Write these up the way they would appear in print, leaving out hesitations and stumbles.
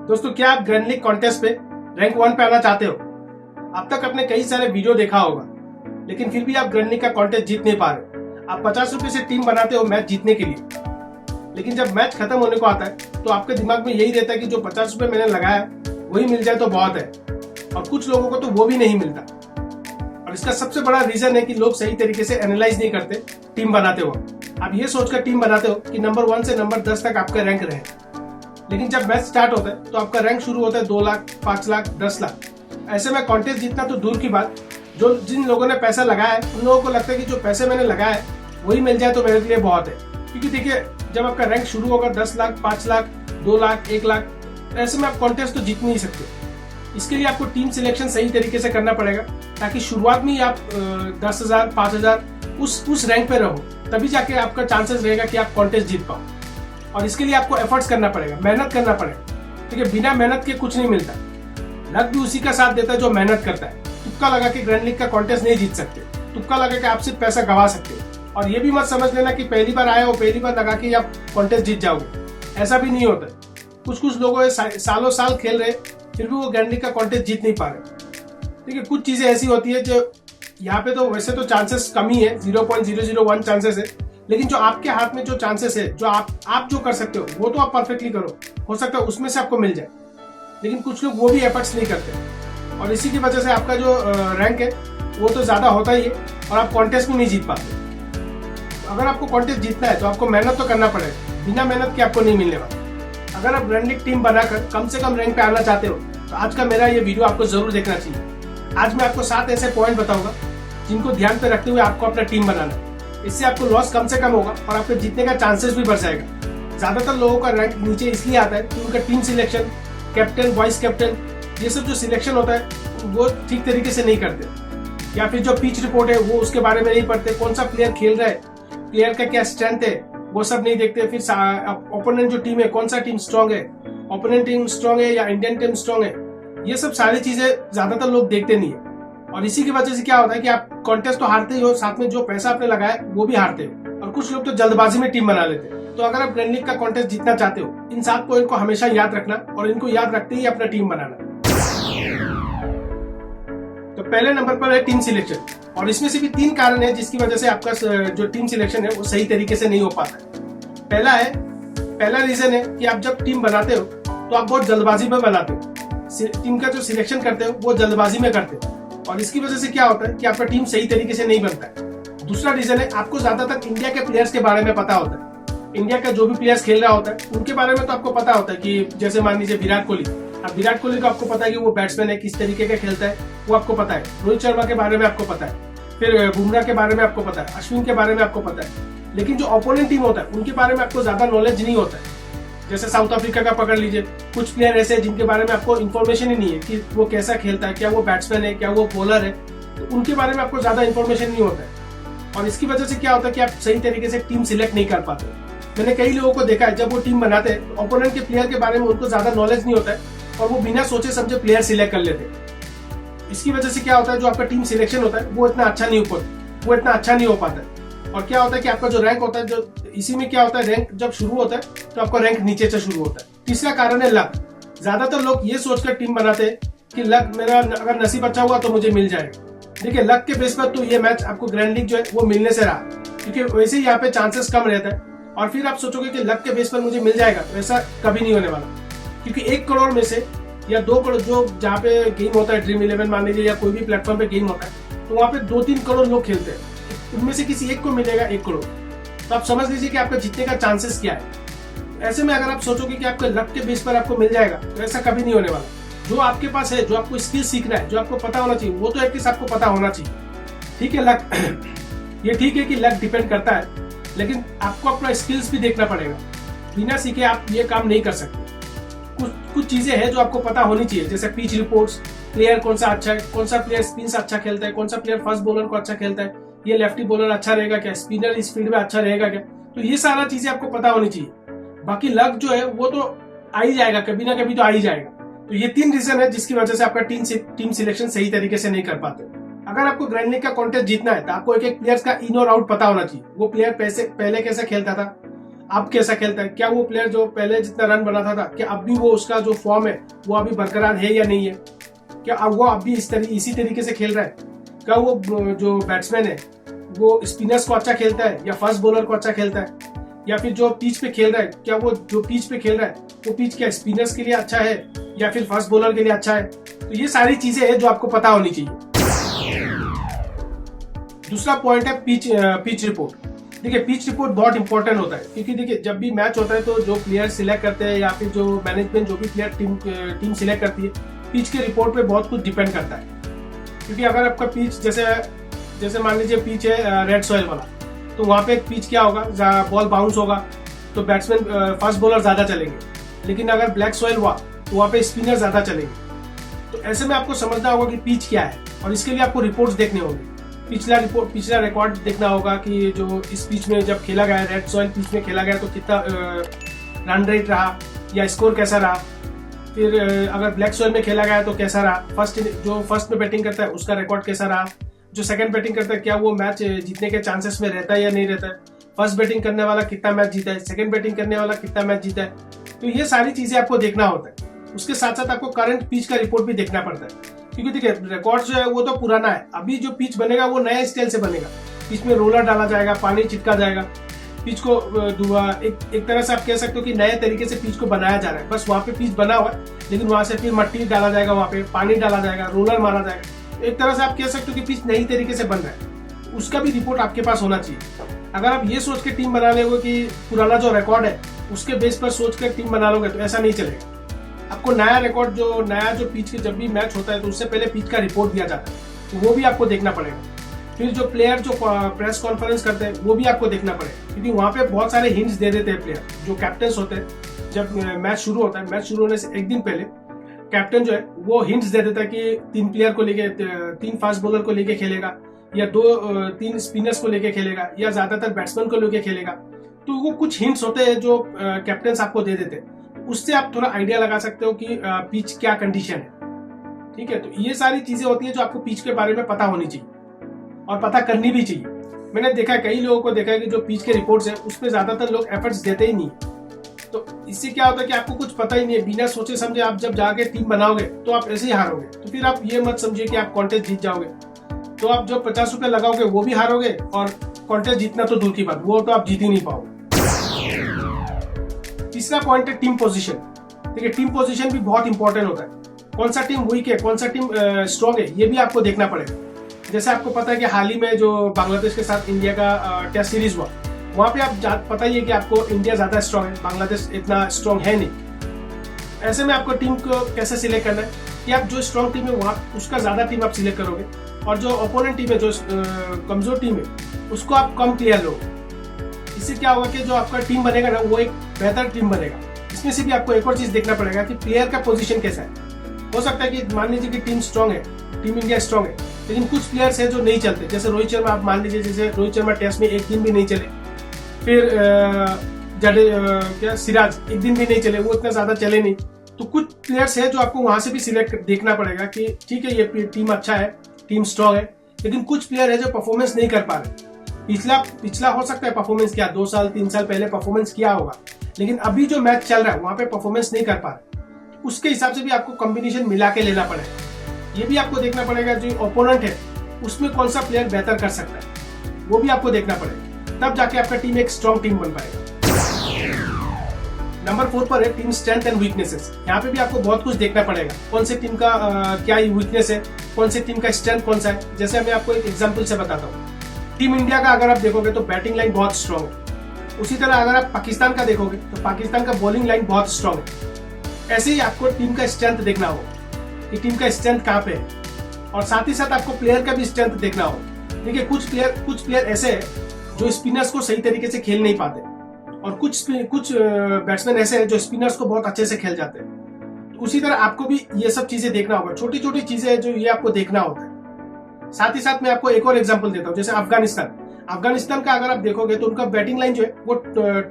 दोस्तों, क्या आप ग्रैंड लीग कॉन्टेस्ट पे रैंक 1 पे आना चाहते हो? अब तक आपने कई सारे वीडियो देखा होगा, लेकिन फिर भी आप ग्रैंड लीग का कॉन्टेस्ट जीत नहीं पा रहे। आप 50 रुपए से टीम बनाते हो मैच जीतने के लिए, लेकिन जब मैच खत्म होने को आता है तो आपके दिमाग में यही रहता है कि जो 50 रुपए मैंने लगाया वही मिल जाए तो बहुत है, और कुछ लोगों को तो वो भी नहीं मिलता। और इसका सबसे बड़ा रीजन है कि लोग सही तरीके से एनालाइज नहीं करते टीम बनाते हो। आप ये सोचकर टीम बनाते हो कि नंबर 1 से नंबर 10 तक आपका रैंक रहे, लेकिन जब मैच स्टार्ट होता है तो आपका रैंक शुरू होता है 2 लाख, 5 लाख, 10 लाख। ऐसे में कॉन्टेस्ट जीतना तो दूर की बात, जो जिन लोगों ने पैसा लगाया है उन लोगों को लगता है कि जो पैसे मैंने लगाया है वही मिल जाए तो मेरे लिए बहुत है। क्योंकि देखिए, जब आपका रैंक शुरू होगा 10 लाख, 5 लाख, 2 लाख, 1 लाख, ऐसे में आप कॉन्टेस्ट तो जीत नहीं सकते। इसके लिए आपको टीम सिलेक्शन सही तरीके से करना पड़ेगा, ताकि शुरुआत में ही आप 10,000, 5,000 उस रैंक पे रहो, तभी जाके आपका चांसेस रहेगा कि आप कॉन्टेस्ट जीत पाओ। और इसके लिए आपको एफर्ट्स करना पड़ेगा, मेहनत करना पड़ेगा। ठीक है, बिना मेहनत के कुछ नहीं मिलता। लक भी उसी का साथ देता है जो मेहनत करता है। तुक्का लगा के ग्रैंड लीग का कॉन्टेस्ट नहीं जीत सकते, तुक्का लगा के आप सिर्फ पैसा गवा सकते हो। और ये भी मत समझ लेना कि पहली बार आए हो, पहली बार लगा के आप कॉन्टेस्ट जीत जाओगे, ऐसा भी नहीं होता। कुछ लोग सालों साल खेल रहे फिर भी वो ग्रैंड लीग का कॉन्टेस्ट जीत नहीं पा रहे। ठीक है, कुछ चीजें ऐसी होती है जो यहाँ पे तो वैसे तो चांसेस कम ही है, 0.001 चांसेस है, लेकिन जो आपके हाथ में जो चांसेस है, जो आप जो कर सकते हो वो तो आप परफेक्टली करो, हो सकता है उसमें से आपको मिल जाए। लेकिन कुछ लोग वो भी एफर्ट्स नहीं करते, और इसी की वजह से आपका जो रैंक है वो तो ज्यादा होता ही है और आप कॉन्टेस्ट भी नहीं जीत पाते। तो अगर आपको कॉन्टेस्ट जीतना है तो आपको मेहनत तो करना पड़ेगा, बिना मेहनत के आपको नहीं मिलने वाला। अगर आप ग्रैंड लीग टीम बनाकर कम से कम रैंक पे आना चाहते हो तो आज का मेरा ये वीडियो आपको जरूर देखना चाहिए। आज मैं आपको 7 ऐसे पॉइंट बताऊंगा जिनको ध्यान पे रखते हुए आपको अपना टीम बनाना है। इससे आपको लॉस कम से कम होगा और आपके जीतने का चांसेस भी बढ़ जाएगा। ज्यादातर लोगों का रैंक नीचे इसलिए आता है कि उनका team selection, captain, vice captain, ये सब जो सिलेक्शन होता है वो ठीक तरीके से नहीं करते, या फिर जो पिच रिपोर्ट है वो उसके बारे में नहीं पढ़ते, कौन सा प्लेयर खेल रहा है, प्लेयर का क्या स्ट्रेंथ है वो सब नहीं देखते। फिर ओपोनेंट जो टीम है, कौन सा टीम स्ट्रांग है, ओपोनेंट टीम स्ट्रांग है या इंडियन टीम स्ट्रांग है, ये सब सारी चीजें ज्यादातर लोग देखते नहीं है। और इसी की वजह से क्या होता है कि आप कॉन्टेस्ट तो हारते ही हो, साथ में जो पैसा आपने लगाया वो भी हारते हो। और कुछ लोग तो जल्दबाजी में टीम बना लेते हैं। तो अगर आप ग्रैंड लीग का कॉन्टेस्ट जीतना चाहते हो, इन 7 पॉइंट को हमेशा याद रखना और इनको याद रखते ही अपना टीम बनाना। तो पहले नंबर पर है टीम सिलेक्शन, और इसमें से भी 3 कारण है जिसकी वजह से आपका जो टीम सिलेक्शन है वो सही तरीके से नहीं हो पाता है। पहला रीजन है कि आप जब टीम बनाते हो तो आप बहुत जल्दबाजी में बनाते हो। टीम का जो सिलेक्शन करते हो वो जल्दबाजी में करते हो, और इसकी वजह से क्या होता है कि आपका टीम सही तरीके से नहीं बनता है। दूसरा रीजन है, आपको ज्यादातर इंडिया के प्लेयर्स के बारे में पता होता है। इंडिया का जो भी प्लेयर्स खेल रहा होता है उनके बारे में तो आपको पता होता है कि जैसे मान लीजिए विराट कोहली। अब विराट कोहली को आपको पता है कि वो बैट्समैन है, किस तरीके का खेलता है वो आपको पता है। रोहित शर्मा के बारे में आपको पता है, फिर बुमराह के बारे में आपको पता है, अश्विन के बारे में आपको पता है। लेकिन जो ओपोनेंट टीम होता है उनके बारे में आपको ज्यादा नॉलेज नहीं होता है। जैसे साउथ अफ्रीका का पकड़ लीजिए, कुछ प्लेयर ऐसे हैं जिनके बारे में आपको इन्फॉर्मेशन ही नहीं है कि वो कैसा खेलता है, क्या वो बैट्समैन है, क्या वो बॉलर है, तो उनके बारे में आपको ज्यादा इन्फॉर्मेशन नहीं होता है। और इसकी वजह से क्या होता है कि आप सही तरीके से टीम सिलेक्ट नहीं कर पाते। मैंने कई लोगों को देखा है, जब वो टीम बनाते हैं तो ओपोनेंट के प्लेयर के बारे में उनको ज्यादा नॉलेज नहीं होता है और वो बिना सोचे समझे प्लेयर सिलेक्ट कर लेते हैं। इसकी वजह से क्या होता है, जो आपका टीम सिलेक्शन होता है वो इतना अच्छा नहीं हो पाता है। और क्या होता है कि आपका जो रैंक होता है, जो इसी में क्या होता है, रैंक जब शुरू होता है तो आपका रैंक नीचे से शुरू होता है। तीसरा कारण है लक। ज्यादातर लोग ये सोचकर टीम बनाते हैं कि लक, मेरा अगर नसीब अच्छा हुआ तो मुझे मिल जाएगा। देखिए, लक के बेस पर तो ये मैच आपको ग्रैंड लीग जो है वो मिलने से रहा, क्योंकि वैसे ही यहाँ पे चांसेस कम रहता है। और फिर आप सोचोगे कि लक के बेस पर मुझे मिल जाएगा, तो ऐसा कभी नहीं होने वाला। क्योंकि 1 करोड़ में से या 2 करोड़ जो जहाँ पे गेम होता है, ड्रीम 11 मान लीजिए या कोई भी प्लेटफॉर्म पे गेम होता है, तो वहाँ पे 2-3 करोड़ लोग खेलते हैं, उनमें से किसी एक को मिलेगा 1 करोड़। तो आप समझ लीजिए कि आपका जीतने का चांसेस क्या है। ऐसे में अगर आप सोचोगे कि आपके लक के बेस पर आपको मिल जाएगा, तो ऐसा कभी नहीं होने वाला। जो आपके पास है, जो आपको स्किल सीखना है, जो आपको पता होना चाहिए, वो तो एटलीस्ट आपको पता होना चाहिए। ठीक है, लक ये ठीक है कि लक डिपेंड करता है, लेकिन आपको अपना स्किल्स भी देखना पड़ेगा। बिना सीखे आप ये काम नहीं कर सकते। कुछ चीजें हैं जो आपको पता होनी चाहिए, जैसे पिच रिपोर्ट्स, प्लेयर कौन सा अच्छा है, कौन सा प्लेयर स्पिन से अच्छा खेलता है, कौन सा प्लेयर फास्ट बॉलर को अच्छा खेलता है, ये लेफ्टी बॉलर अच्छा रहेगा क्या, स्पिनर इस फील्ड में अच्छा रहेगा क्या। तो ये सारा चीजें आपको पता होनी चाहिए। बाकी लक जो है वो तो आ ही जाएगा, कभी ना कभी तो आ ही जाएगा। तो ये 3 रीजन है जिसकी वजह से आपका टीम सिलेक्शन सही तरीके से नहीं कर पाते। अगर आपको ग्रैंड लीग का कॉन्टेस्ट जीतना है तो आपको एक प्लेयर का इन और आउट पता होना चाहिए। वो प्लेयर पहले कैसे खेलता था, अब कैसा खेलता है, क्या वो प्लेयर जो पहले जितना रन बनाता था, क्या अब भी वो उसका जो फॉर्म है वो अभी बरकरार है या नहीं है, क्या अब वो अब भी इसी तरीके से खेल रहा है, क्या वो जो बैट्समैन है वो स्पिनर्स को अच्छा खेलता है या फास्ट बॉलर को अच्छा खेलता है, या फिर जो पिच पे खेल रहा है क्या वो जो पिच पे खेल रहा है वो पिच क्या स्पिनर्स के लिए अच्छा है या फिर फास्ट बॉलर के लिए अच्छा है। तो ये सारी चीजें हैं जो आपको पता होनी चाहिए। दूसरा पॉइंट है पिच रिपोर्ट। देखिए पिच रिपोर्ट बहुत इंपॉर्टेंट होता है, क्योंकि देखिए जब भी मैच होता है तो जो प्लेयर सिलेक्ट करते हैं या फिर जो मैनेजमेंट जो भी प्लेयर टीम सिलेक्ट करती है, पिच के रिपोर्ट पे बहुत कुछ डिपेंड करता है। क्योंकि अगर आपका पिच जैसे मान लीजिए पिच है रेड सॉइल वाला, तो वहाँ पे पिच क्या होगा, बॉल बाउंस होगा तो बैट्समैन फास्ट बॉलर ज्यादा चलेंगे, लेकिन अगर ब्लैक सॉइल हुआ तो वहाँ पे स्पिनर ज्यादा चलेंगे। तो ऐसे में आपको समझना होगा कि पिच क्या है, और इसके लिए आपको रिपोर्ट्स देखने होंगे, पिछला रिकॉर्ड देखना होगा कि जो इस पिच में जब खेला गया रेड सॉइल पिच में खेला गया तो कितना रन रेट रहा या स्कोर कैसा रहा, फिर अगर ब्लैक सॉइल में खेला गया तो कैसा रहा, जो फर्स्ट में बैटिंग करता है उसका रिकॉर्ड कैसा रहा, जो सेकंड बैटिंग करता है क्या वो मैच जीतने के चांसेस में रहता है या नहीं रहता है, फर्स्ट बैटिंग करने वाला कितना मैच जीता है, सेकंड बैटिंग करने वाला कितना मैच जीता है। तो ये सारी चीजें आपको देखना होता है। उसके साथ साथ आपको करंट पिच का रिपोर्ट भी देखना पड़ता है, क्योंकि देखिए रिकॉर्ड जो है वो तो पुराना है, अभी जो पिच बनेगा वो नया स्टाइल से बनेगा। पिच में रोलर डाला जाएगा, पानी चिटका जाएगा, पिच को एक तरह से आप कह सकते हो कि नए तरीके से पिच को बनाया जा रहा है। बस वहाँ पे पिच बना हुआ है, लेकिन वहां से फिर मट्टी डाला जाएगा, वहाँ पे पानी डाला जाएगा, रोलर मारा जाएगा। एक तरह से आप कह सकते हो कि पिच नई तरीके से बन रहा है, उसका भी रिपोर्ट आपके पास होना चाहिए। अगर आप ये सोच के टीम बना लोगे कि पुराना जो रिकॉर्ड है उसके बेस पर सोच कर टीम बना लोगे तो ऐसा नहीं चलेगा। आपको नया रिकॉर्ड जो पिच के जब भी मैच होता है तो उससे पहले पिच का रिपोर्ट दिया जाता है, तो वो भी आपको देखना पड़ेगा। फिर जो प्लेयर जो प्रेस कॉन्फ्रेंस करते हैं वो भी आपको देखना पड़ेगा, क्योंकि वहाँ पे बहुत सारे हिंट्स दे देते हैं प्लेयर जो कैप्टन्स होते हैं। जब मैच शुरू होता है, मैच शुरू होने से एक दिन पहले कैप्टन जो है वो हिंट्स दे देता है कि 3 प्लेयर को लेके 3 फास्ट बॉलर को लेके खेलेगा या 3 स्पिनर्स को लेके खेलेगा या ज्यादातर बैट्समैन को लेके खेलेगा। तो वो कुछ हिंट्स होते हैं जो कैप्टन आपको दे देते हैं, उससे आप थोड़ा आइडिया लगा सकते हो कि पिच क्या कंडीशन है। ठीक है, तो ये सारी चीजें होती है जो आपको पिच के बारे में पता होनी चाहिए और पता करनी भी चाहिए। मैंने देखा कई लोगों को देखा है कि जो पिच के रिपोर्ट्स है उस पर ज्यादातर लोग एफर्ट्स देते ही नहीं, तो इससे क्या होता है कि आपको कुछ पता ही नहीं है, बिना सोचे समझे आप जब जाके टीम बनाओगे तो आप ऐसे ही हारोगे। तो फिर आप ये मत समझिए कि आप कॉन्टेस्ट जीत जाओगे, तो आप जो 50 रुपए लगाओगे वो भी हारोगे और कॉन्टेस्ट जीतना तो दूर की बात, वो तो आप जीत ही नहीं पाओगे। तीसरा पॉइंट है टीम पोजीशन। देखिए टीम पोजीशन भी बहुत इंपॉर्टेंट होता है, कौन सा टीम वीक है, कौन सा टीम स्ट्रॉन्ग है, ये भी आपको देखना पड़ेगा। जैसे आपको पता है कि हाल ही में जो बांग्लादेश के साथ इंडिया का टेस्ट सीरीज हुआ, वहां पे आप पता ही है कि आपको इंडिया ज्यादा स्ट्रॉन्ग है, बांग्लादेश इतना स्ट्रॉन्ग है नहीं। ऐसे में आपको टीम को कैसे सिलेक्ट करना है कि आप जो स्ट्रॉन्ग टीम है वहां उसका ज्यादा टीम आप सिलेक्ट करोगे, और जो ओपोनेंट टीम है जो कमजोर टीम है उसको आप कम प्लेयर लोगे। इससे क्या होगा कि जो आपका टीम बनेगा ना वो एक बेहतर टीम बनेगा। इसमें से भी आपको एक और चीज देखना पड़ेगा कि प्लेयर का पोजीशन कैसा है। हो सकता है कि मान लीजिए कि टीम स्ट्रॉन्ग है, टीम इंडिया स्ट्रॉन्ग है, लेकिन कुछ प्लेयर्स हैं जो नहीं चलते। जैसे रोहित शर्मा, आप मान लीजिए जैसे रोहित शर्मा टेस्ट में एक दिन भी नहीं चले, फिर सिराज एक दिन भी नहीं चले, वो इतना ज्यादा चले नहीं। तो कुछ प्लेयर्स है जो आपको वहां से भी सिलेक्ट देखना पड़ेगा कि ठीक है ये टीम अच्छा है, टीम स्ट्रॉन्ग है, लेकिन कुछ प्लेयर है जो परफॉर्मेंस नहीं कर पा रहे। पिछला हो सकता है परफॉर्मेंस किया, 2 साल 3 साल पहले परफॉर्मेंस किया होगा, लेकिन अभी जो मैच चल रहा है वहां पे परफॉर्मेंस नहीं कर पा रहे। उसके हिसाब से भी आपको कॉम्बिनेशन मिला के लेना पड़ेगा। ये भी आपको देखना पड़ेगा जो ओपोनेंट है उसमें कौन सा प्लेयर बेहतर कर सकता है, वो भी आपको देखना पड़ेगा, तब जाके आपका टीम एक स्ट्रॉन्ग टीम बन पाएगा। नंबर 4 पर है टीम स्ट्रेंथ एंड वीकनेसेस। यहाँ पे भी आपको बहुत कुछ देखना पड़ेगा, कौन से टीम का क्या वीकनेस है, कौन से टीम का स्ट्रेंथ कौन सा है। जैसे मैं आपको एक एग्जांपल से बताता हूँ, टीम इंडिया का अगर आप देखोगे तो बैटिंग लाइन बहुत स्ट्रॉन्ग है। उसी तरह अगर आप पाकिस्तान का देखोगे तो पाकिस्तान का बॉलिंग लाइन बहुत स्ट्रॉन्ग है। ऐसे ही आपको टीम का स्ट्रेंथ देखना होगा कि टीम का स्ट्रेंथ कहाँ पे है, और साथ ही साथ आपको प्लेयर का भी स्ट्रेंथ देखना होगा। देखिए कुछ प्लेयर ऐसे हैं जो स्पिनर्स को सही तरीके से खेल नहीं पाते, और कुछ बैट्समैन ऐसे हैं जो स्पिनर्स को बहुत अच्छे से खेल जाते हैं। तो उसी तरह आपको भी ये सब चीजें देखना होगा, छोटी छोटी चीजें हैं जो ये आपको देखना होता है। साथ ही साथ मैं आपको एक और एग्जांपल देता हूं, जैसे अफगानिस्तान का अगर आप देखोगे तो उनका बैटिंग लाइन जो है वो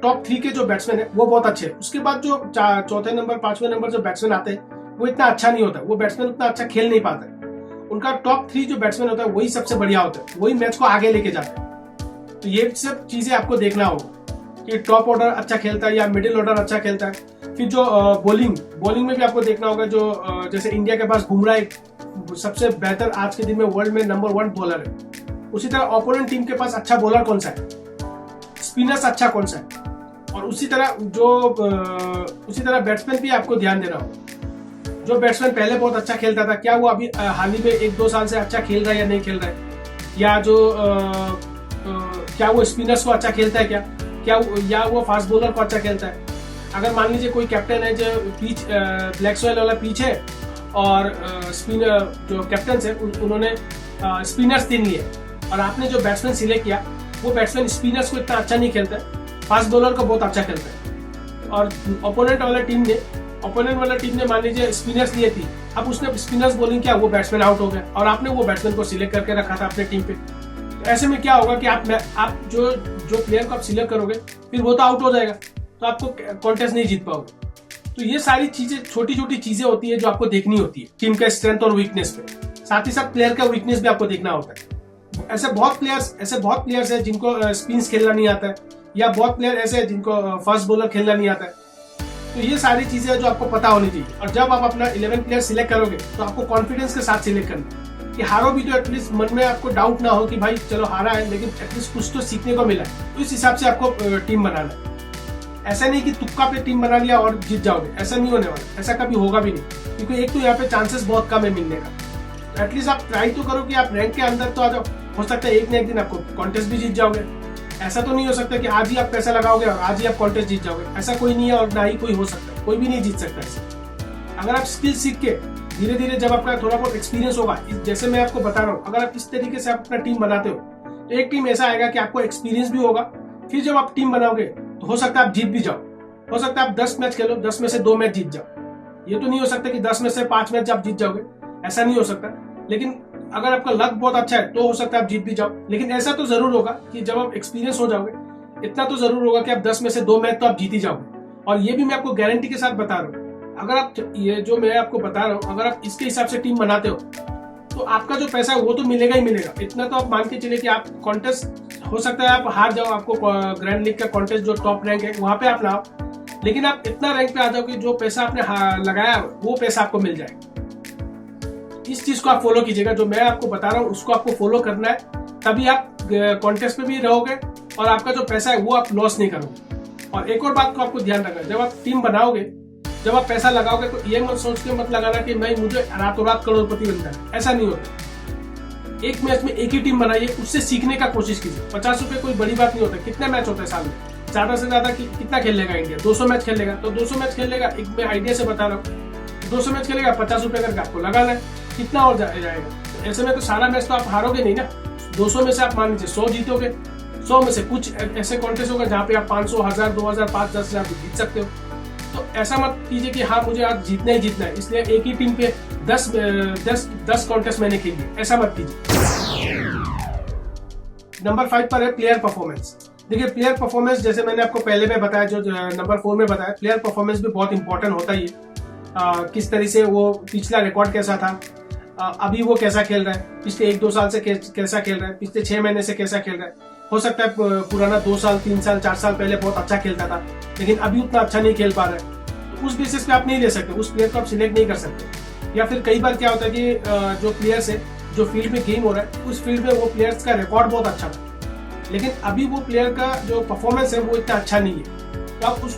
टॉप 3 के जो बैट्समैन है वो बहुत अच्छे हैं। उसके बाद जो चौथे नंबर 5वें नंबर जो बैट्समैन आते हैं वो इतना अच्छा नहीं होता, वो बैट्समैन उतना अच्छा खेल नहीं पाता है। उनका टॉप 3 जो बैट्समैन होता है वही सबसे बढ़िया होता है, वही मैच को आगे लेके जाते हैं। तो ये सब चीजें आपको देखना होगा। कि टॉप ऑर्डर अच्छा खेलता है या मिडिल ऑर्डर अच्छा खेलता है। फिर जो बॉलिंग में भी आपको देखना होगा, जो जैसे इंडिया के पास बुमराह एक सबसे बेहतर आज के दिन में वर्ल्ड में नंबर 1 बॉलर है, उसी तरह ओपोनेंट टीम के पास अच्छा बॉलर कौन सा है, स्पिनर्स अच्छा कौन सा है, और उसी तरह बैट्समैन भी आपको ध्यान देना होगा। जो बैट्समैन पहले बहुत अच्छा खेलता था, क्या वो अभी हाल ही में 1-2 साल से अच्छा खेल रहा है या नहीं खेल रहा है, या क्या वो स्पिनर्स को अच्छा खेलता है, या वो फास्ट बॉलर को अच्छा खेलता है। अगर मान लीजिए कोई कैप्टन है जो पिच ब्लैक सॉइल वाला पिच है और स्पिनर जो कैप्टन है उन्होंने स्पिनर्स दिन लिए और आपने जो बैट्समैन सिलेक्ट किया वो बैट्समैन स्पिनर्स को इतना अच्छा नहीं खेलता है, फास्ट बॉलर को बहुत अच्छा खेलता है, और ओपोनेंट वाला टीम ने मान लीजिए स्पिनर्स लिए थी, अब उसने स्पिनर्स बॉलिंग किया, वो बैट्समैन आउट हो गया और आपने वो बैट्समैन को सिलेक्ट करके रखा था अपने टीम पे। तो ऐसे में क्या होगा कि आप जो प्लेयर को आप सिलेक्ट करोगे फिर वो तो आउट हो जाएगा, तो आपको कॉन्टेस्ट नहीं जीत पाओगे। तो ये सारी चीजें छोटी छोटी चीजें होती है जो आपको देखनी होती है टीम का स्ट्रेंथ और वीकनेस पे, साथ ही साथ प्लेयर का वीकनेस भी आपको देखना होता है। ऐसे बहुत प्लेयर्स हैं जिनको स्पिन्स खेलना नहीं आता है, या बहुत प्लेयर ऐसे हैं जिनको फास्ट बॉलर खेलना नहीं आता है। तो ये सारी चीजें जो आपको पता होनी चाहिए, और जब आप अपना 11 प्लेयर सिलेक्ट करोगे तो आपको कॉन्फिडेंस के साथ सिलेक्ट करना कि हारो भी तो एटलीस्ट मन में आपको डाउट ना हो कि भाई चलो हारा है लेकिन एटलीस्ट कुछ तो सीखने को मिला है। तो इस हिसाब से आपको टीम बनाना है। ऐसा नहीं कि तुक्का पे टीम बना लिया और जीत जाओगे, ऐसा नहीं होने वाला, ऐसा कभी होगा भी नहीं, क्योंकि एक तो यहाँ पे चांसेस बहुत कम है मिलने का। एटलीस्ट आप ट्राई तो करो कि आप रैंक के अंदर तो आ जाओ, हो सकता है एक ना एक दिन आपको कॉन्टेस्ट भी जीत जाओगे। ऐसा तो नहीं हो सकता कि आज ही आप पैसा लगाओगे और आज ही आप कॉन्टेस्ट जीत जाओगे, ऐसा कोई नहीं है और ना ही कोई हो सकता है, कोई भी नहीं जीत सकता ऐसे। अगर आप स्किल सीख के धीरे धीरे जब आपका थोड़ा बहुत एक्सपीरियंस होगा, जैसे मैं आपको बता रहा हूँ, अगर आप इस तरीके से आप अपना टीम बनाते हो तो एक टीम ऐसा आएगा कि आपको एक्सपीरियंस भी होगा। फिर जब आप टीम बनाओगे तो हो सकता है आप जीत भी जाओ, हो सकता है आप 10 मैच खेलो, 10 में से 2 मैच जीत जाओ। ये तो नहीं हो सकता कि 10 में से 5 मैच आप जीत जाओगे, ऐसा नहीं हो सकता। लेकिन अगर आपका लक बहुत अच्छा है तो हो सकता है आप जीत भी जाओ। लेकिन ऐसा तो जरूर होगा कि जब आप एक्सपीरियंस हो जाओगे, इतना तो जरूर होगा कि आप 10 में से 2 मैच तो आप जीत ही जाओगे। और ये भी मैं आपको गारंटी के साथ बता रहा हूँ, अगर आप ये जो मैं आपको बता रहा हूँ, अगर आप इसके हिसाब से टीम बनाते हो तो आपका जो पैसा है वो तो मिलेगा ही मिलेगा। इतना तो आप मान के चले कि आप कॉन्टेस्ट हो सकता है आप हार जाओ, आपको ग्रैंड लीग का कॉन्टेस्ट जो टॉप रैंक है वहां पे आप ना आओ, लेकिन आप इतना रैंक पे आ जाओ कि जो पैसा आपने लगाया वो पैसा आपको मिल जाएगा। इस चीज को आप फॉलो कीजिएगा, जो मैं आपको बता रहा हूँ उसको आपको फॉलो करना है, तभी आप कॉन्टेस्ट में भी रहोगे और आपका जो पैसा है वो आप लॉस नहीं करोगे। और एक और बात को आपको ध्यान रखना है, जब आप टीम बनाओगे, जब आप पैसा लगाओगे तो ये मत सोच के मत लगाना कि मैं मुझे रातों रात करोड़पति बनना है, ऐसा नहीं होता। एक मैच में एक ही टीम बनाइए, उससे सीखने का कोशिश कीजिए। 50 रुपए कोई बड़ी बात नहीं होता। कितने मैच होते हैं साल में? ज्यादा से ज्यादा कितना खेल लेगा इंडिया? 200 मैच खेल लेगा, तो 200 मैच खेल लेगा, एक मैं आइडिया से बता रहा हूँ, 200 मैच खेलेगा, 50 रुपए करके आपको लगाना है, कितना और जाएगा। तो ऐसे में तो सारा मैच तो आप हारोगे नहीं ना। 200 में से आप मान लीजिए 100 जीतोगे, 100 में से कुछ ऐसे कॉन्टेस्ट होगा जहाँ पे आप 500, 1000, 2000, 5, 10 हजार जीत सकते हो। तो ऐसा मत कीजिए कि हाँ मुझे आज जीतना ही जीतना है, इसलिए एक ही टीम पे 10 कॉन्टेस्ट मैंने खेली, ऐसा मत कीजिए। नंबर 5 पर है प्लेयर परफॉर्मेंस। देखिए प्लेयर परफॉर्मेंस, जैसे मैंने आपको पहले में बताया, जो नंबर 4 में बताया, प्लेयर परफॉर्मेंस भी बहुत इंपॉर्टेंट होता ही है। किस तरह से वो पिछला रिकॉर्ड कैसा था, अभी वो कैसा खेल रहा है, पिछले 1-2 साल से कैसा खेल रहा है, पिछले 6 महीने से कैसा खेल रहा है। हो सकता है पुराना 2 साल, 3 साल, 4 साल पहले बहुत अच्छा खेलता था लेकिन अभी उतना अच्छा नहीं खेल पा रहा है, तो उस बेसिस पे आप नहीं ले सकते, उस प्लेयर को आप सिलेक्ट नहीं कर सकते। या फिर कई बार क्या होता है कि जो प्लेयर्स है, जो फील्ड में गेम हो रहा है, उस फील्ड में वो प्लेयर्स का रिकॉर्ड बहुत अच्छा था लेकिन अभी वो प्लेयर का जो परफॉर्मेंस है वो इतना अच्छा नहीं है, तो आप उस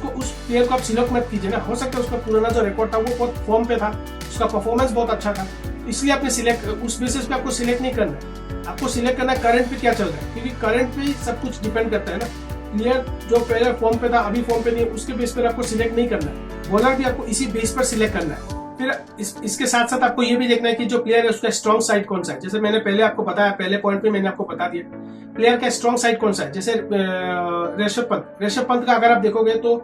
प्लेयर को आप सिलेक्ट मत कीजिए ना। हो सकता है उसका पुराना जो रिकॉर्ड था वो बहुत फॉर्म पे था, उसका परफॉर्मेंस बहुत अच्छा था, इसलिए आपने उस बेसिस पे आपको सिलेक्ट नहीं करना है। आपको सिलेक्ट करना है करंट पे क्या चल रहा है, क्योंकि करंट पे ही सब कुछ डिपेंड करता है ना। प्लेयर जो पहले फॉर्म पे था अभी फॉर्म पे नहीं है, उसके बेस पर आपको सिलेक्ट नहीं करना है। बॉलर भी आपको इसी बेस पर सिलेक्ट करना है। फिर इसके साथ साथ आपको ये भी देखना है कि जो प्लेयर है उसका स्ट्रॉन्ग साइड कौन सा है। जैसे मैंने पहले आपको बताया, पहले पॉइंट पे मैंने आपको बता दिया प्लेयर का स्ट्रॉन्ग साइड कौन सा है। जैसे ऋषभ पंत का अगर आप देखोगे तो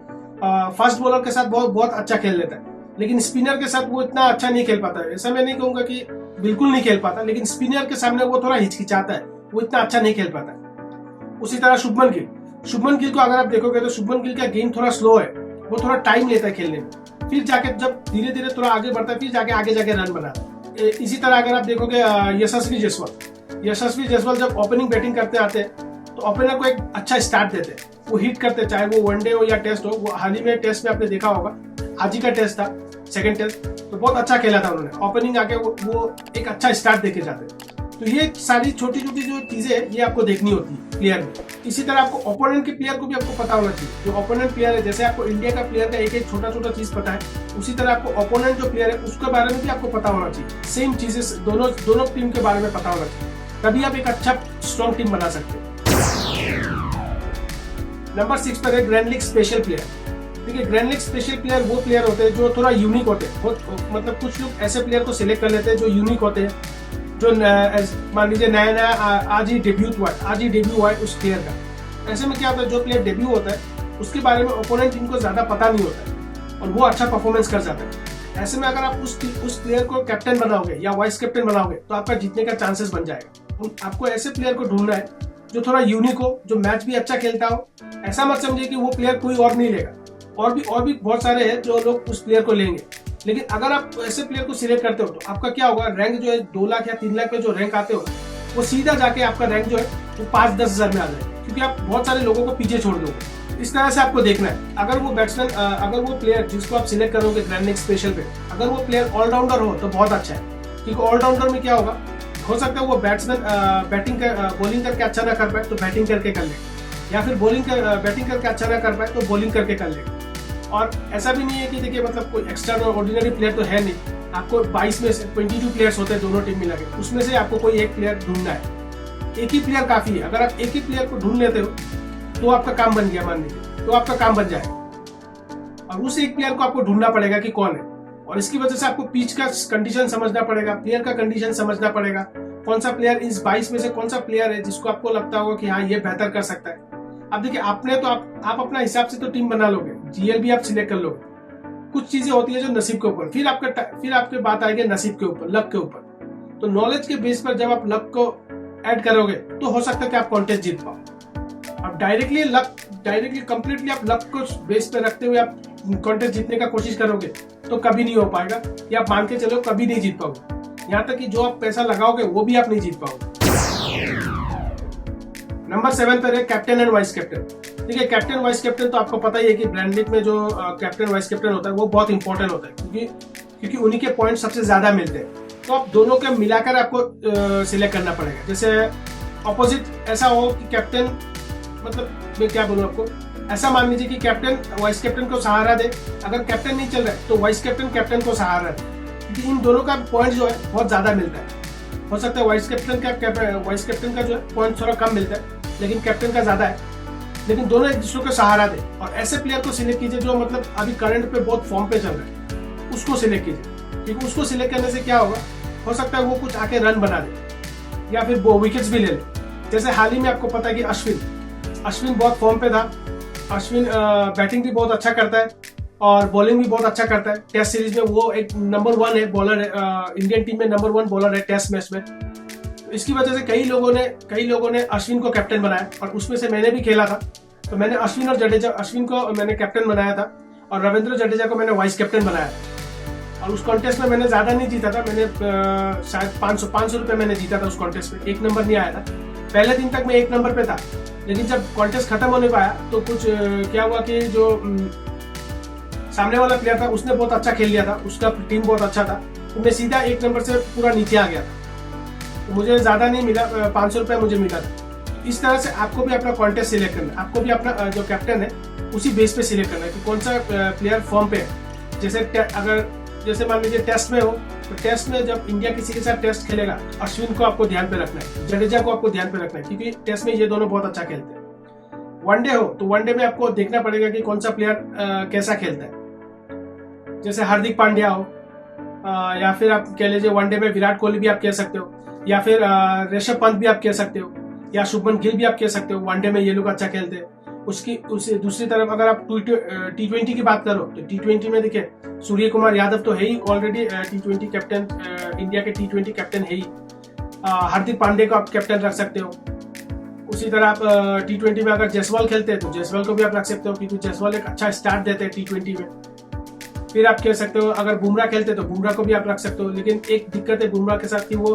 फास्ट बॉलर के साथ बहुत अच्छा खेल लेता है, लेकिन स्पिनर के साथ वो इतना अच्छा नहीं खेल पाता है। ऐसा मैं नहीं कहूंगा कि बिल्कुल नहीं खेल पाता, लेकिन स्पिनर के सामने वो थोड़ा हिचकिचाता है, वो इतना अच्छा नहीं खेल पाता है। उसी तरह शुभमन गिल को अगर आप देखोगे तो शुभमन गिल का गेम थोड़ा स्लो है, वो थोड़ा टाइम लेता है खेलने में, फिर जाके जब धीरे धीरे थोड़ा आगे बढ़ता है फिर जाके आगे रन बनाता है। इसी तरह अगर आप देखोगे यशस्वी जायसवाल जब ओपनिंग बैटिंग करते आते हैं तो ओपनर को एक अच्छा स्टार्ट देते हैं, वो हिट करते हैं, चाहे वो वनडे हो या टेस्ट हो। वो हाल ही में टेस्ट में आपने देखा होगा, आज ही का टेस्ट था, सेकंड टेस्ट, तो बहुत अच्छा खेला था उन्होंने। ओपनिंग आके वो एक अच्छा स्टार्ट देके जाते हैं। तो ये सारी छोटी छोटी जो चीजें हैं ये आपको देखनी होती है प्लेयर में। इसी तरह आपको ओपोनेंट के प्लेयर को भी आपको पता होना चाहिए। जो ओपोनेंट प्लेयर है, जैसे आपको इंडिया का प्लेयर का एक एक छोटा छोटा चीज पता है, उसी तरह आपको ओपोनेंट जो प्लेयर है उसके बारे में भी आपको पता होना चाहिए। सेम चीजें दोनों टीम के बारे में पता होना चाहिए, तभी आप एक अच्छा स्ट्रॉन्ग टीम बना सकते हैं। नंबर 6 पर है ग्रैंड लीग स्पेशल प्लेयर। देखिए, ग्रैंड लीग स्पेशल प्लेयर वो प्लेयर होते हैं जो थोड़ा यूनिक होते हैं। मतलब कुछ लोग ऐसे प्लेयर को सिलेक्ट कर लेते हैं जो यूनिक होते हैं, जो मान लीजिए नया आज ही डेब्यू हुआ है उस प्लेयर का। ऐसे में क्या होता है, जो प्लेयर डेब्यू होता है उसके बारे में ओपोनेंट टीम को ज्यादा पता नहीं होता है और वो अच्छा परफॉर्मेंस कर जाता है। ऐसे में अगर आप उस प्लेयर को कैप्टन बनाओगे या वाइस कैप्टन बनाओगे तो आपका जीतने का चांसेस बन जाएगा। आपको ऐसे प्लेयर को ढूंढना है जो थोड़ा यूनिक हो, जो मैच भी अच्छा खेलता हो। ऐसा मत समझिए कि वो प्लेयर कोई और नहीं लेगा, और भी बहुत सारे हैं जो लोग उस प्लेयर को लेंगे। लेकिन अगर आप ऐसे प्लेयर को सिलेक्ट करते हो तो आपका क्या होगा, रैंक जो है 2 लाख या 3 लाख पे जो रैंक आते हो वो सीधा जाके आपका रैंक जो है वो 5-10 हजार में आ जाएगा, क्योंकि आप बहुत सारे लोगों को पीछे छोड़ दोगे। इस तरह से आपको देखना है। अगर वो बैट्समैन अगर वो प्लेयर जिसको आप सिलेक्ट करोगे ग्रैंड लीग स्पेशल पे, अगर वो प्लेयर ऑलराउंडर हो तो बहुत अच्छा है, क्योंकि ऑलराउंडर में क्या होगा, हो सकता है वो बैट्समैन बॉलिंग करके अच्छा ना कर पाए तो बैटिंग करके कर ले, या फिर बैटिंग करके अच्छा ना कर पाए तो बॉलिंग करके कर ले। और ऐसा भी नहीं है कि देखिए मतलब कोई एक्स्ट्रा ऑर्डिनरी प्लेयर तो है नहीं। आपको 22 में से 22 प्लेयर्स होते हैं दोनों टीम मिला के, उसमें से आपको कोई एक प्लेयर ढूंढना है। एक ही प्लेयर काफी है। अगर आप एक ही प्लेयर को ढूंढ लेते हो तो आपका काम बन गया, मान लीजिए, तो आपका काम बन जाएगा। और उस एक प्लेयर को आपको ढूंढना पड़ेगा कि कौन है, और इसकी वजह से आपको पिच का कंडीशन समझना पड़ेगा, प्लेयर का कंडीशन समझना पड़ेगा, कौन सा प्लेयर इस 22 में से कौन सा प्लेयर है जिसको आपको लगता होगा कि हाँ ये बेहतर कर सकता है। अब देखिए, आपने तो आप अपना हिसाब से तो टीम बना लोगे, जीएल भी आप सिलेक्ट कर लोगे। कुछ चीजें होती है जो नसीब के ऊपर, फिर आपके बात आएगी नसीब के ऊपर, लक के ऊपर। तो नॉलेज के बेस पर जब आप लक को ऐड करोगे तो हो सकता है कि आप कॉन्टेस्ट जीत पाओ। अब डायरेक्टली कंप्लीटली आप लक को बेस पे रखते हुए आप कॉन्टेस्ट जीतने का कोशिश करोगे तो कभी नहीं हो पाएगा, या आप मान के चलो कभी नहीं जीत पाओगे। यहाँ तक कि जो आप पैसा लगाओगे वो भी आप नहीं जीत पाओगे। नंबर 7 पर है कैप्टन एंड वाइस कैप्टन। देखिए, कैप्टन वाइस कैप्टन तो आपको पता ही है कि ग्रैंड लीग में जो कैप्टन वाइस कैप्टन होता है वो बहुत इंपॉर्टेंट होता है, क्योंकि उन्हीं के पॉइंट सबसे ज्यादा मिलते हैं। तो आप दोनों के मिलाकर आपको सिलेक्ट करना पड़ेगा। जैसे ऑपोजिट ऐसा हो कि कैप्टन, मतलब मैं क्या बोलूं आपको, ऐसा मान लीजिए कि कैप्टन वाइस कैप्टन को सहारा दे, अगर कैप्टन नहीं चल रहा है तो वाइस कैप्टन को सहारा दे, क्योंकि इन दोनों का पॉइंट जो है बहुत ज्यादा मिलता है। हो सकता है वाइस कैप्टन का जो है पॉइंट थोड़ा कम मिलता है, लेकिन कैप्टन का ज्यादा है, लेकिन दोनों एक दूसरे को सहारा दे। और ऐसे प्लेयर को सिलेक्ट कीजिए जो मतलब अभी करंट पे बहुत फॉर्म पे चल रहा है, उसको सिलेक्ट कीजिए, क्योंकि उसको सिलेक्ट करने से क्या होगा, हो सकता है वो कुछ आके रन बना दे या फिर वो विकेट्स भी ले ले। जैसे हाल ही में आपको पता है कि अश्विन बहुत फॉर्म पे था। अश्विन बैटिंग भी बहुत अच्छा करता है और बॉलिंग भी बहुत अच्छा करता है। टेस्ट सीरीज में वो एक नंबर 1 है बॉलर है, इंडियन टीम में नंबर 1 बॉलर है टेस्ट मैच में। इसकी वजह से कई लोगों ने अश्विन को कैप्टन बनाया, और उसमें से मैंने भी खेला था। तो मैंने अश्विन को मैंने कैप्टन बनाया था और रविंद्र जडेजा को मैंने वाइस कैप्टन बनाया था। और उस कॉन्टेस्ट में मैंने ज्यादा नहीं जीता था, मैंने शायद 500 रुपए मैंने जीता था उस कॉन्टेस्ट में। 1 नंबर नहीं आया था। पहले दिन तक मैं 1 नंबर पे था, लेकिन जब कॉन्टेस्ट खत्म होने पाया तो कुछ क्या हुआ कि जो सामने वाला प्लेयर था उसने बहुत अच्छा खेल लिया था, उसका टीम बहुत अच्छा था, तो मैं सीधा 1 नंबर से पूरा नीचे आ गया था। तो मुझे ज्यादा नहीं मिला, 500 रुपये मुझे मिला था। इस तरह से आपको भी अपना कॉन्टेस्ट सिलेक्ट करना है, आपको भी अपना जो कैप्टन है उसी बेस पे सिलेक्ट करना है कि कौन सा प्लेयर फॉर्म पे है। जैसे मान लीजिए टेस्ट में हो, तो टेस्ट में जब इंडिया किसी के साथ टेस्ट खेलेगा, अश्विन को आपको ध्यान पे रखना है, जडेजा को आपको ध्यान पे रखना है, क्योंकि टेस्ट में ये दोनों बहुत अच्छा खेलते हैं। वनडे हो तो वनडे में आपको देखना पड़ेगा कि कौन सा प्लेयर कैसा खेलता है। जैसे हार्दिक पांड्या हो, या फिर आप कह लीजिए वनडे में विराट कोहली भी आप कह सकते हो, या फिर ऋषभ पंत भी आप कह सकते हो, या शुभमन गिल भी आप कह सकते हो। वनडे में ये लोग अच्छा खेलते हैं। उससे दूसरी तरफ अगर आप T20 की बात करो तो T20 में देखिए सूर्य कुमार यादव तो है ही ऑलरेडी T20 कैप्टन, इंडिया के T20 कैप्टन है ही। हार्दिक पांड्या को आप कैप्टन रख सकते हो। उसी तरह आप T20 में अगर जायसवाल खेलते हैं तो जायसवाल को भी आप रख सकते हो, क्योंकि जायसवाल एक अच्छा स्टार्ट देते हैं T20 में। फिर आप कह सकते हो अगर बुमराह खेलते हैं तो बुमराह को भी आप रख सकते हो, लेकिन एक दिक्कत है बुमराह के साथ कि वो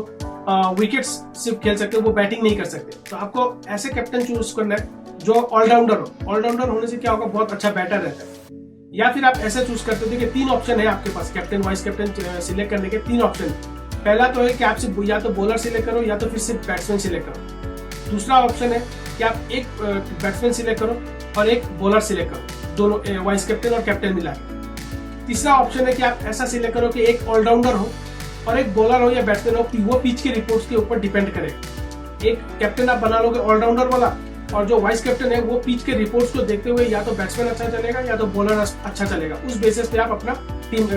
विकेट्स सिर्फ खेल सकते हो, वो बैटिंग नहीं कर सकते। तो आपको ऐसे कैप्टन चूज करना है जो ऑलराउंडर हो। ऑलराउंडर होने से क्या होगा, बहुत अच्छा बैटर रहता है। या फिर आप ऐसे चूज करते हो कि 3 ऑप्शन है आपके पास, कैप्टन वाइस कैप्टन सिलेक्ट करने के 3 ऑप्शन है। पहला तो है कि आप सिर्फ या तो बॉलर सिलेक्ट करो या तो फिर सिर्फ बैट्समैन सिलेक्ट करो। दूसरा ऑप्शन है कि आप एक बैट्समैन सिलेक्ट करो और एक बॉलर सिलेक्ट करो, दोनों वाइस कैप्टन और कैप्टन मिला के। तीसरा ऑप्शन है कि आप ऐसा सिलेक्ट करो कि एक ऑलराउंडर हो और एक बॉलर हो या बैट्समैन हो, वो पिच की रिपोर्ट्स के ऊपर डिपेंड करेगा। एक कैप्टन आप बना लोगे ऑलराउंडर वाला, और जो वाइस कैप्टन है वो पिच के रिपोर्ट्स को देखते हुए या तो बैट्समैन अच्छा चलेगा या तो बॉलर अच्छा चलेगा, उस बेसिस पे आप अपना टीम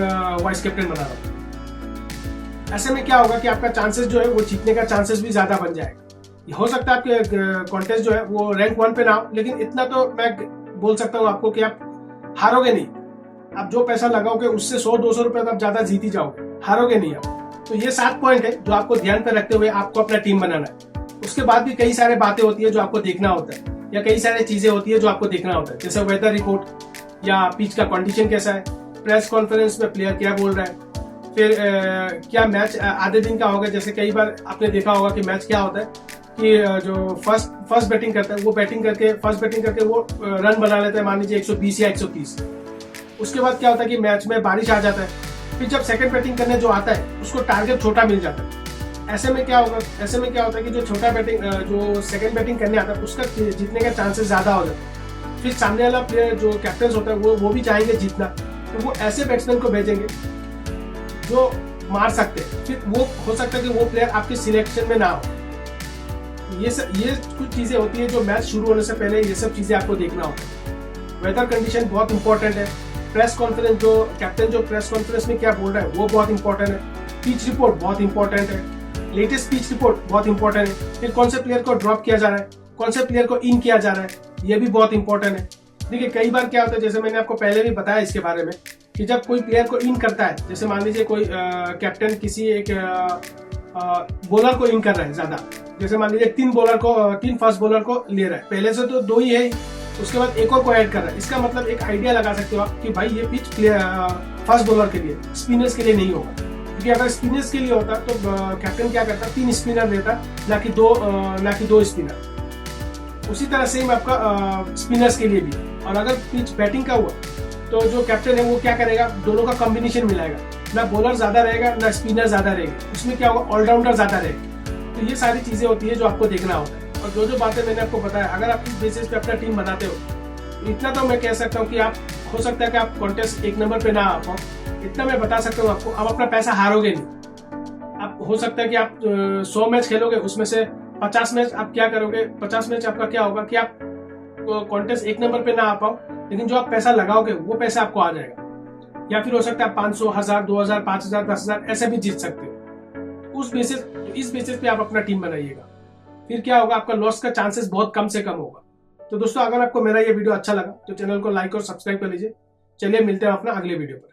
वाइस कैप्टन बना रहे हो। ऐसे में क्या होगा कि आपका चांसेस जो है वो जीतने का चांसेस भी ज्यादा बन जाएगा। हो सकता है आपके कॉन्टेस्ट जो है वो रैंक 1 पे ना हो, लेकिन इतना तो मैं बोल सकता हूँ आपको कि आप हारोगे नहीं। आप जो पैसा लगाओगे उससे 100-200 रुपए तो आप ज्यादा जीत ही जाओगे, हारोगे नहीं आप। तो ये 7 पॉइंट है जो आपको ध्यान पे रखते हुए आपको अपना टीम बनाना है। उसके बाद भी कई सारे बातें होती है जो आपको देखना होता है, या कई सारी चीजें होती है जो आपको देखना होता है, जैसे वेदर रिपोर्ट या पिच का कंडीशन कैसा है, प्रेस कॉन्फ्रेंस में प्लेयर क्या बोल रहा है, फिर क्या मैच आधे दिन का होगा। जैसे कई बार आपने देखा होगा कि मैच क्या होता है कि जो फर्स्ट बैटिंग करता है वो फर्स्ट बैटिंग करके वो रन बना लेता है, मान लीजिए 120 या 130। उसके बाद क्या होता है कि मैच में बारिश आ जाता है, फिर जब सेकंड बैटिंग करने जो आता है उसको टारगेट छोटा मिल जाता है। ऐसे में क्या होता है कि जो छोटा बैटिंग जो सेकंड बैटिंग करने आता है उसका जीतने का चांसेस ज्यादा हो जाता है। फिर सामने वाला प्लेयर जो कैप्टन होता है वो भी चाहेंगे जीतना, तो वो ऐसे बैट्समैन को भेजेंगे जो मार सकते हैं। फिर वो हो सकता है कि वो प्लेयर आपके सिलेक्शन में ना हो। ये कुछ चीजें होती है जो मैच शुरू होने से पहले ये सब चीजें आपको देखना होता है। वेदर कंडीशन बहुत इंपॉर्टेंट है। प्रेस कॉन्फ्रेंस जो कैप्टन जो प्रेस कॉन्फ्रेंस में क्या बोल रहा है वो बहुत इंपॉर्टेंट है। पिच रिपोर्ट बहुत इंपॉर्टेंट है। लेटेस्ट पिच रिपोर्ट बहुत इंपॉर्टेंट है। फिर कौन से प्लेयर को ड्रॉप किया जा रहा है, कौन से प्लेयर को इन किया जा रहा है, ये भी बहुत इंपॉर्टेंट है। देखिए कई बार क्या होता है, जैसे मैंने आपको पहले भी बताया इसके बारे में, कि जब कोई प्लेयर को इन करता है, जैसे मान लीजिए कोई कैप्टन किसी एक बॉलर को इन कर रहा है ज्यादा, जैसे मान लीजिए 3 फास्ट बॉलर को ले रहा है, पहले से तो 2 ही है, उसके बाद एक और को ऐड कर रहा है। इसका मतलब एक आइडिया लगा सकते हो आप कि भाई ये पिच फास्ट बॉलर के लिए, स्पिनर्स के लिए नहीं होगा। क्योंकि अगर स्पिनर्स के लिए होता तो कैप्टन क्या करता, 3 स्पिनर लेता, ना कि दो स्पिनर। उसी तरह सेम आपका स्पिनर्स के लिए भी। और अगर पिच बैटिंग का हुआ तो जो कैप्टन है वो क्या करेगा, दोनों का कॉम्बिनेशन मिलाएगा, ना बॉलर ज्यादा रहेगा ना स्पिनर ज्यादा रहेगा, उसमें क्या होगा, ऑलराउंडर ज्यादा रहेगा। तो ये सारी चीजें होती है जो आपको देखना होता है। और जो बातें मैंने आपको बताया, अगर आप इस बेसिस पे अपना टीम बनाते हो, इतना तो मैं कह सकता हूँ कि आप हो सकता है कि आप कॉन्टेस्ट 1 नंबर पे ना आ पाओ, इतना मैं बता सकता हूँ आपको। आप अपना पैसा हारोगे नहीं। आप हो सकता है कि आप 100 मैच खेलोगे, उसमें से 50 मैच आप क्या करोगे, 50 मैच आपका क्या होगा कि आप कॉन्टेस्ट 1 नंबर पे ना आ पाओ, लेकिन जो आप पैसा लगाओगे वो पैसा आपको आ जाएगा। या फिर हो सकता है आप 500, 1000, 2000, 5000, 10,000 ऐसे भी जीत सकते हो। इस बेसिस पे आप अपना टीम बनाइएगा, फिर क्या होगा, आपका लॉस का चांसेस बहुत कम से कम होगा। तो दोस्तों अगर आपको मेरा ये वीडियो अच्छा लगा तो चैनल को लाइक और सब्सक्राइब कर लीजिए। चलिए मिलते हैं अपना अगले वीडियो पर।